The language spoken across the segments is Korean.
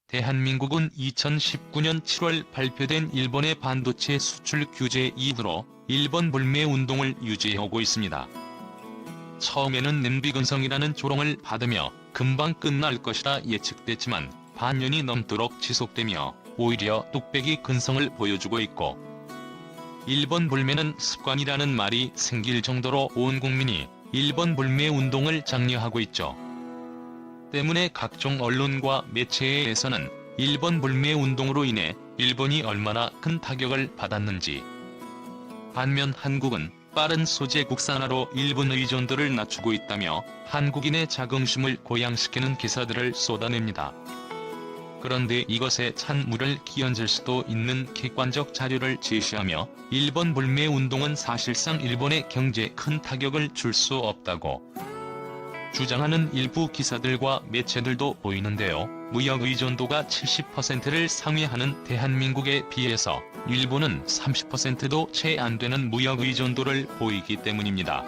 대한민국은 2019년 7월 발표된 일본의 반도체 수출 규제 이후로 일본 불매 운동을 유지하고 있습니다. 처음에는 냄비근성이라는 조롱을 받으며 금방 끝날 것이라 예측됐지만 반년이 넘도록 지속되며 오히려 뚝배기 근성을 보여주고 있고, 일본 불매는 습관이라는 말이 생길 정도로 온 국민이 일본 불매 운동을 장려하고 있죠. 때문에 각종 언론과 매체에서는 일본 불매 운동으로 인해 일본이 얼마나 큰 타격을 받았는지, 반면 한국은 빠른 소재 국산화로 일본 의존도를 낮추고 있다며 한국인의 자긍심을 고양시키는 기사들을 쏟아냅니다. 그런데 이것에 찬물을 끼얹을 수도 있는 객관적 자료를 제시하며 일본 불매 운동은 사실상 일본의 경제에 큰 타격을 줄 수 없다고 주장하는 일부 기사들과 매체들도 보이는데요. 무역 의존도가 70%를 상회하는 대한민국에 비해서 일본은 30%도 채 안 되는 무역 의존도를 보이기 때문입니다.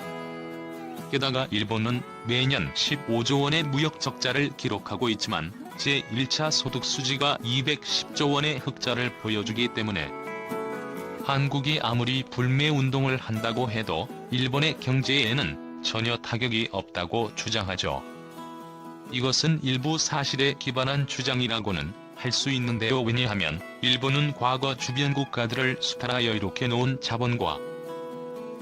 게다가 일본은 매년 15조 원의 무역 적자를 기록하고 있지만 제1차 소득 수지가 210조 원의 흑자를 보여주기 때문에 한국이 아무리 불매 운동을 한다고 해도 일본의 경제에는 전혀 타격이 없다고 주장하죠. 이것은 일부 사실에 기반한 주장이라고는 할 수 있는데요. 왜냐하면 일본은 과거 주변 국가들을 수탈하여 이렇게 놓은 자본과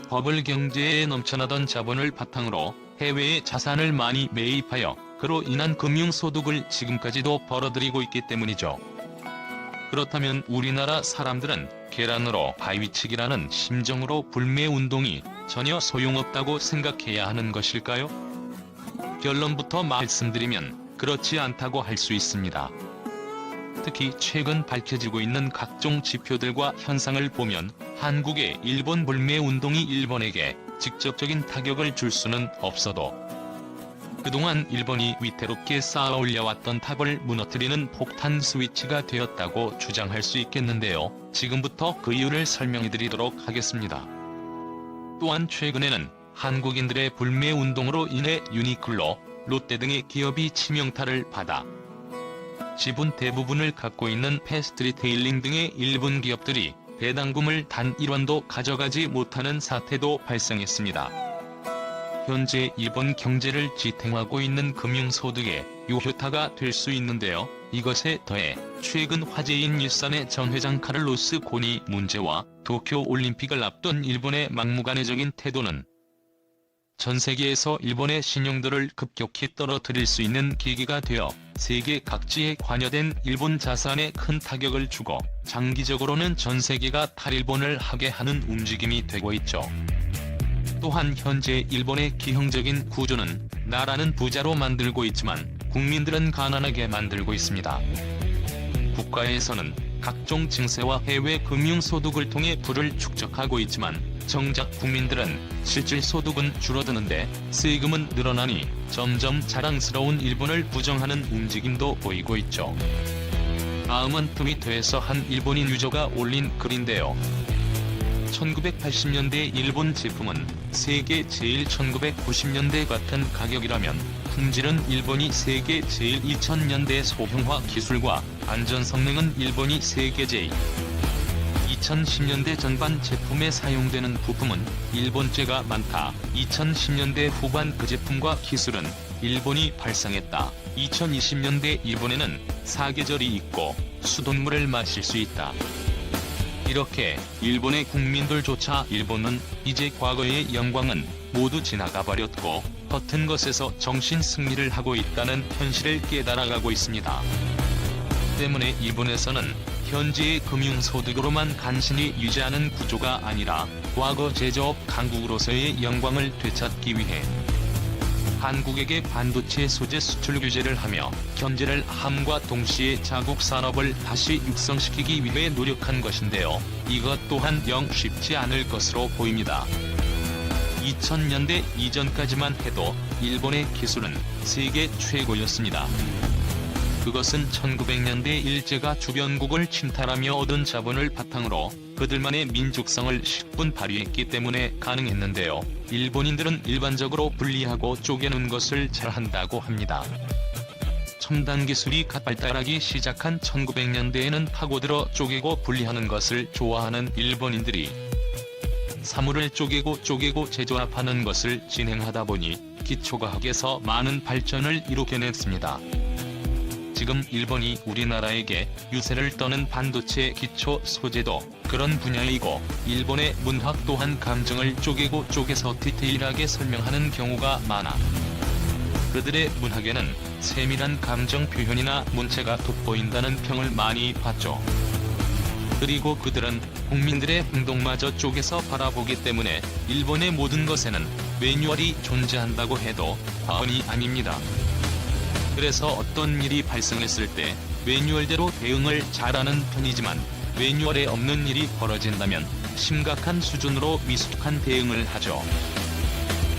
버블 경제에 넘쳐나던 자본을 바탕으로 해외에 자산을 많이 매입하여 그로 인한 금융소득을 지금까지도 벌어들이고 있기 때문이죠. 그렇다면 우리나라 사람들은 계란으로 바위치기라는 심정으로 불매운동이 전혀 소용없다고 생각해야 하는 것일까요? 결론부터 말씀드리면 그렇지 않다고 할 수 있습니다. 특히 최근 밝혀지고 있는 각종 지표들과 현상을 보면 한국의 일본 불매운동이 일본에게 직접적인 타격을 줄 수는 없어도 그동안 일본이 위태롭게 쌓아 올려왔던 탑을 무너뜨리는 폭탄 스위치가 되었다고 주장할 수 있겠는데요. 지금부터 그 이유를 설명해드리도록 하겠습니다. 또한 최근에는 한국인들의 불매운동으로 인해 유니클로, 롯데 등의 기업이 치명타를 받아 지분 대부분을 갖고 있는 패스트리테일링 등의 일본 기업들이 배당금을 단 1원도 가져가지 못하는 사태도 발생했습니다. 현재 일본 경제를 지탱하고 있는 금융소득의 요효타가 될 수 있는데요. 이것에 더해 최근 화제인 일산의 전 회장 카를로스 고니 문제와 도쿄올림픽을 앞둔 일본의 막무가내적인 태도는 전 세계에서 일본의 신용도를 급격히 떨어뜨릴 수 있는 계기가 되어 세계 각지에 관여된 일본 자산에 큰 타격을 주고 장기적으로는 전 세계가 탈일본을 하게 하는 움직임이 되고 있죠. 또한 현재 일본의 기형적인 구조는 나라는 부자로 만들고 있지만 국민들은 가난하게 만들고 있습니다. 국가에서는 각종 증세와 해외 금융소득을 통해 부를 축적하고 있지만 정작 국민들은 실질 소득은 줄어드는데 세금은 늘어나니 점점 자랑스러운 일본을 부정하는 움직임도 보이고 있죠. 다음은 트위터에서 한 일본인 유저가 올린 글인데요. 1980년대 일본 제품은 세계 제일 1990년대 같은 가격이라면 품질은 일본이 세계 제일 2000년대 소형화 기술과 안전 성능은 일본이 세계 제일 2010년대 전반 제품에 사용되는 부품은 일본제가 많다. 2010년대 후반 그 제품과 기술은 일본이 발상했다. 2020년대 일본에는 사계절이 있고 수돗물을 마실 수 있다. 이렇게 일본의 국민들조차 일본은 이제 과거의 영광은 모두 지나가 버렸고 허튼 것에서 정신 승리를 하고 있다는 현실을 깨달아가고 있습니다. 때문에 일본에서는 현재의 금융소득으로만 간신히 유지하는 구조가 아니라 과거 제조업 강국으로서의 영광을 되찾기 위해 한국에게 반도체 소재 수출 규제를 하며 견제를 함과 동시에 자국 산업을 다시 육성시키기 위해 노력한 것인데요. 이것 또한 영 쉽지 않을 것으로 보입니다. 2000년대 이전까지만 해도 일본의 기술은 세계 최고였습니다. 그것은 1900년대 일제가 주변국을 침탈하며 얻은 자본을 바탕으로 그들만의 민족성을 10분 발휘했기 때문에 가능했는데요. 일본인들은 일반적으로 분리하고 쪼개는 것을 잘한다고 합니다. 첨단 기술이 발달하기 시작한 1900년대에는 파고들어 쪼개고 분리하는 것을 좋아하는 일본인들이 사물을 쪼개고 재조합하는 것을 진행하다 보니 기초과학에서 많은 발전을 이루게냈습니다. 지금 일본이 우리나라에게 유세를 떠는 반도체 기초 소재도 그런 분야이고, 일본의 문학 또한 감정을 쪼개서 디테일하게 설명하는 경우가 많아 그들의 문학에는 세밀한 감정 표현이나 문체가 돋보인다는 평을 많이 받죠. 그리고 그들은 국민들의 행동마저 쪼개서 바라보기 때문에 일본의 모든 것에는 매뉴얼이 존재한다고 해도 과언이 아닙니다. 그래서 어떤 일이 발생했을 때 매뉴얼대로 대응을 잘하는 편이지만, 매뉴얼에 없는 일이 벌어진다면 심각한 수준으로 미숙한 대응을 하죠.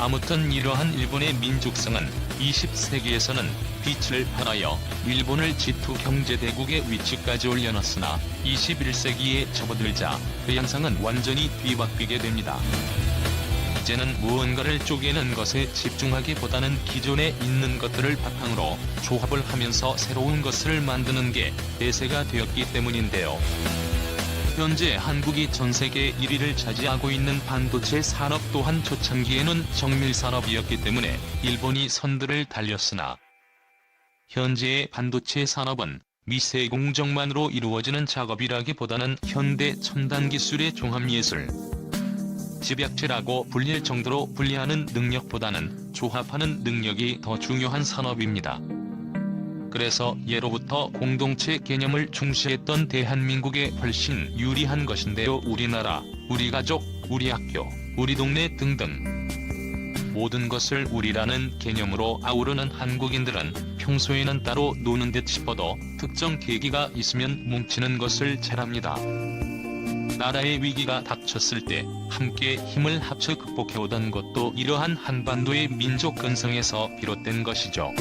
아무튼 이러한 일본의 민족성은 20세기에서는 빛을 발하여 일본을 G2 경제대국의 위치까지 올려놨으나 21세기에 접어들자 그 양상은 완전히 뒤바뀌게 됩니다. 이제는 무언가를 쪼개는 것에 집중하기보다는 기존에 있는 것들을 바탕으로 조합을 하면서 새로운 것을 만드는 게 대세가 되었기 때문인데요. 현재 한국이 전세계 1위를 차지하고 있는 반도체 산업 또한 초창기에는 정밀산업이었기 때문에 일본이 선두를 달렸으나, 현재의 반도체 산업은 미세 공정만으로 이루어지는 작업이라기보다는 현대 첨단 기술의 종합예술, 집약체라고 불릴 정도로 분리하는 능력보다는 조합하는 능력이 더 중요한 산업입니다. 그래서 예로부터 공동체 개념을 중시했던 대한민국에 훨씬 유리한 것인데요. 우리나라, 우리 가족, 우리 학교, 우리 동네 등등 모든 것을 우리라는 개념으로 아우르는 한국인들은 평소에는 따로 노는 듯 싶어도 특정 계기가 있으면 뭉치는 것을 잘합니다. 나라의 위기가 닥쳤을 때 함께 힘을 합쳐 극복해오던 것도 이러한 한반도의 민족 근성에서 비롯된 것이죠.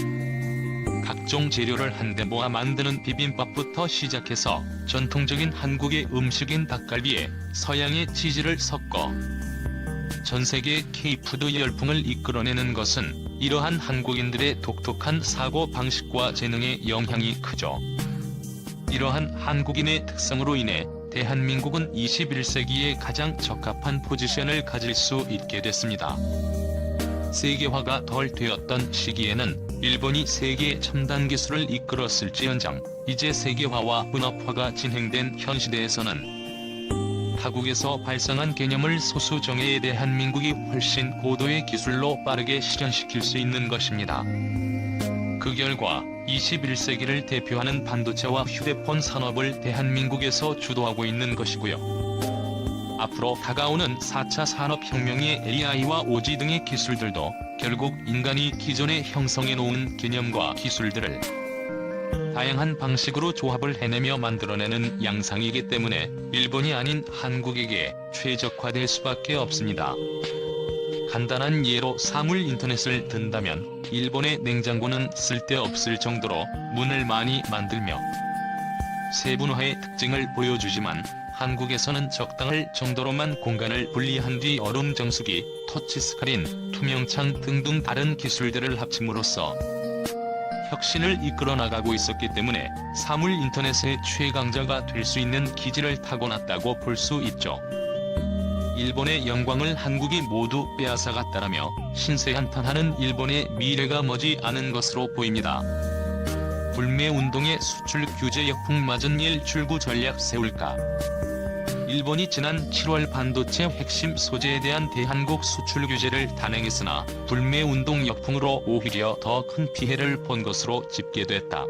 각종 재료를 한데 모아 만드는 비빔밥부터 시작해서 전통적인 한국의 음식인 닭갈비에 서양의 치즈를 섞어 전세계 K푸드 열풍을 이끌어내는 것은 이러한 한국인들의 독특한 사고 방식과 재능의 영향이 크죠. 이러한 한국인의 특성으로 인해 대한민국은 21세기에 가장 적합한 포지션을 가질 수 있게 됐습니다. 세계화가 덜 되었던 시기에는 일본이 세계 첨단 기술을 이끌었을지언정, 이제 세계화와 분업화가 진행된 현 시대에서는 타국에서 발상한 개념을 소수 정예의 대한민국이 훨씬 고도의 기술로 빠르게 실현시킬 수 있는 것입니다. 그 결과 21세기를 대표하는 반도체와 휴대폰 산업을 대한민국에서 주도하고 있는 것이고요. 앞으로 다가오는 4차 산업혁명의 AI와 OG 등의 기술들도 결국 인간이 기존에 형성해놓은 개념과 기술들을 다양한 방식으로 조합을 해내며 만들어내는 양상이기 때문에 일본이 아닌 한국에게 최적화될 수밖에 없습니다. 간단한 예로 사물 인터넷을 든다면 일본의 냉장고는 쓸데없을 정도로 문을 많이 만들며 세분화의 특징을 보여주지만, 한국에서는 적당할 정도로만 공간을 분리한 뒤 얼음 정수기, 터치스크린, 투명창 등등 다른 기술들을 합침으로써 혁신을 이끌어 나가고 있었기 때문에 사물 인터넷의 최강자가 될 수 있는 기질을 타고났다고 볼 수 있죠. 일본의 영광을 한국이 모두 빼앗아갔다라며 신세한탄하는 일본의 미래가 머지 않은 것으로 보입니다. 불매운동의 수출 규제 역풍 맞은 일 출구 전략 세울까? 일본이 지난 7월 반도체 핵심 소재에 대한 대한국 수출 규제를 단행했으나 불매운동 역풍으로 오히려 더 큰 피해를 본 것으로 집계됐다.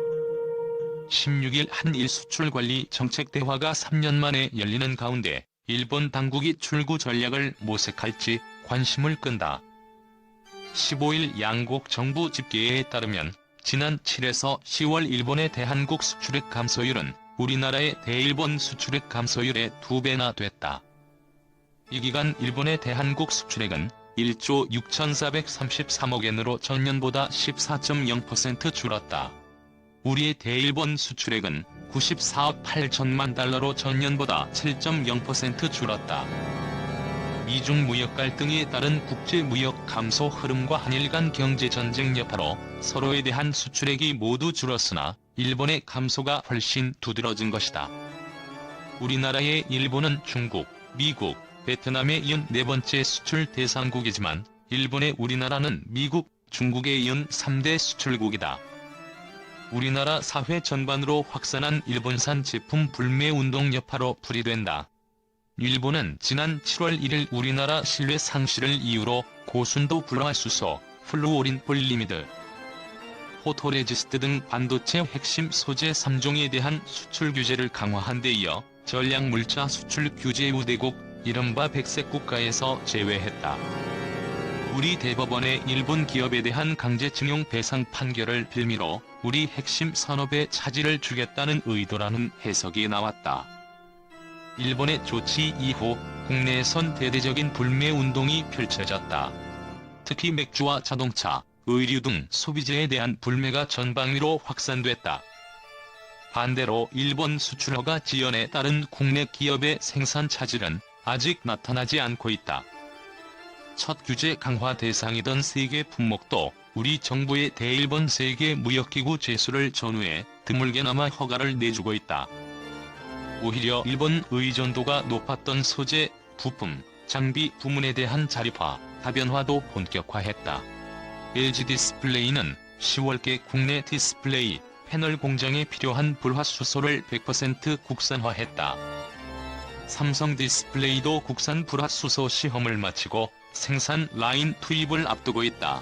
16일 한일 수출관리 정책대화가 3년 만에 열리는 가운데 일본 당국이 출구 전략을 모색할지 관심을 끈다. 15일 양국 정부 집계에 따르면 지난 7에서 10월 일본의 대한국 수출액 감소율은 우리나라의 대일본 수출액 감소율의 2배나 됐다. 이 기간 일본의 대한국 수출액은 1조 6,433억 엔으로 전년보다 14.0% 줄었다. 우리의 대일본 수출액은 94억 8천만 달러로 전년보다 7.0% 줄었다. 미중 무역 갈등에 따른 국제 무역 감소 흐름과 한일 간 경제 전쟁 여파로 서로에 대한 수출액이 모두 줄었으나 일본의 감소가 훨씬 두드러진 것이다. 우리나라의 일본은 중국, 미국, 베트남에 이은 네 번째 수출 대상국이지만 일본의 우리나라는 미국, 중국에 이은 3대 수출국이다. 우리나라 사회 전반으로 확산한 일본산 제품 불매 운동 여파로 풀이된다. 일본은 지난 7월 1일 우리나라 신뢰 상실을 이유로 고순도 불화수소, 플루오린 폴리미드, 포토레지스트 등 반도체 핵심 소재 3종에 대한 수출 규제를 강화한 데 이어 전략물자 수출 규제 우대국, 이른바 백색 국가에서 제외했다. 우리 대법원의 일본 기업에 대한 강제징용 배상 판결을 빌미로 우리 핵심 산업에 차질을 주겠다는 의도라는 해석이 나왔다. 일본의 조치 이후 국내에선 대대적인 불매 운동이 펼쳐졌다. 특히 맥주와 자동차, 의류 등 소비재에 대한 불매가 전방위로 확산됐다. 반대로 일본 수출 허가 지연에 따른 국내 기업의 생산 차질은 아직 나타나지 않고 있다. 첫 규제 강화 대상이던 세계 품목도 우리 정부의 대일본 세계무역기구 제소를 전후해 드물게나마 허가를 내주고 있다. 오히려 일본 의존도가 높았던 소재, 부품, 장비 부문에 대한 자립화, 다변화도 본격화했다. LG 디스플레이는 10월께 국내 디스플레이, 패널 공정에 필요한 불화수소를 100% 국산화했다. 삼성 디스플레이도 국산 불화수소 시험을 마치고 생산 라인 투입을 앞두고 있다.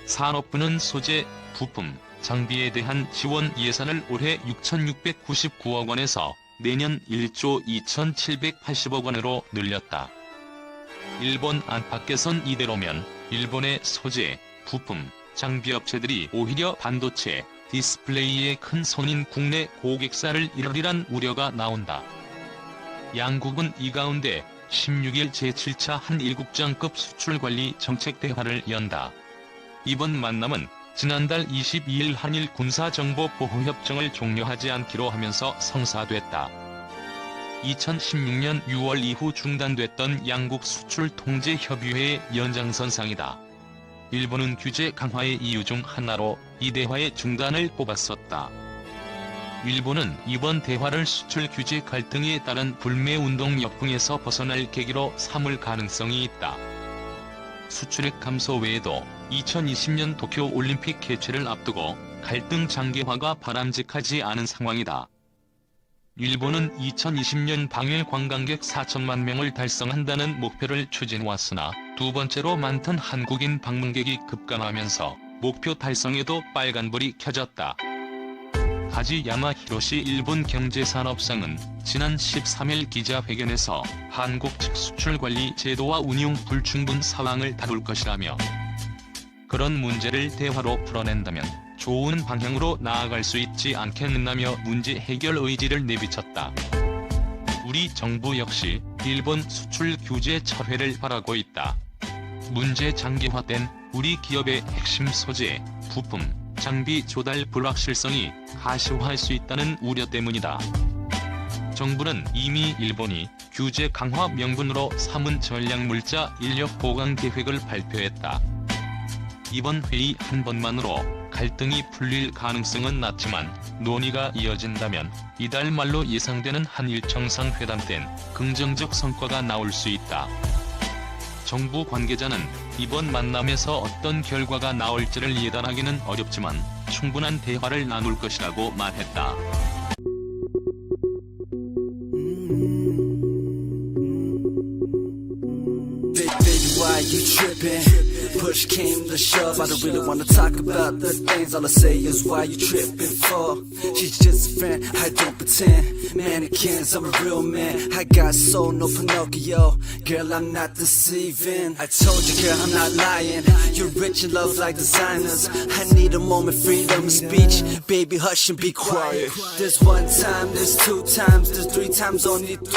산업부는 소재, 부품, 장비에 대한 지원 예산을 올해 6,699억 원에서 내년 1조 2,780억 원으로 늘렸다. 일본 안팎에선 이대로면 일본의 소재, 부품, 장비 업체들이 오히려 반도체, 디스플레이의 큰 손인 국내 고객사를 잃으리란 우려가 나온다. 양국은 이 가운데 16일 제7차 한일국장급 수출관리 정책 대화를 연다. 이번 만남은 지난달 22일 한일 군사정보보호협정을 종료하지 않기로 하면서 성사됐다. 2016년 6월 이후 중단됐던 양국 수출 통제 협의회의 연장선상이다. 일본은 규제 강화의 이유 중 하나로 이 대화의 중단을 꼽았었다. 일본은 이번 대화를 수출 규제 갈등에 따른 불매 운동 역풍에서 벗어날 계기로 삼을 가능성이 있다. 수출액 감소 외에도 2020년 도쿄 올림픽 개최를 앞두고 갈등 장기화가 바람직하지 않은 상황이다. 일본은 2020년 방일 관광객 4천만 명을 달성한다는 목표를 추진해왔으나 두 번째로 많던 한국인 방문객이 급감하면서 목표 달성에도 빨간불이 켜졌다. 하지야마 히로시 일본 경제산업상은 지난 13일 기자회견에서 한국 측 수출관리 제도와 운용 불충분 상황을 다룰 것이라며 그런 문제를 대화로 풀어낸다면 좋은 방향으로 나아갈 수 있지 않겠느냐며 문제 해결 의지를 내비쳤다. 우리 정부 역시 일본 수출 규제 철회를 바라고 있다. 문제 장기화된 우리 기업의 핵심 소재, 부품, 장비 조달 불확실성이 가시화할 수 있다는 우려 때문이다. 정부는 이미 일본이 규제 강화 명분으로 삼은 전략물자 인력 보강 계획을 발표했다. 이번 회의 한 번만으로 갈등이 풀릴 가능성은 낮지만 논의가 이어진다면 이달 말로 예상되는 한일 정상회담 땐 긍정적 성과가 나올 수 있다. 정부 관계자는 이번 만남에서 어떤 결과가 나올지를 예단하기는 어렵지만 충분한 대화를 나눌 것이라고 말했다. Why you trippin'? Push came to shove, I don't really wanna talk about the things. All I say is why you trippin' for? She's just a friend, I don't pretend. Mannequins, I'm a real man. I got soul, no Pinocchio. Girl, I'm not deceiving. I told you, girl, I'm not lying. You're rich in love like designers. I need a moment, freedom of speech. Baby, hush and be quiet. There's one time, there's two times, there's three times, only three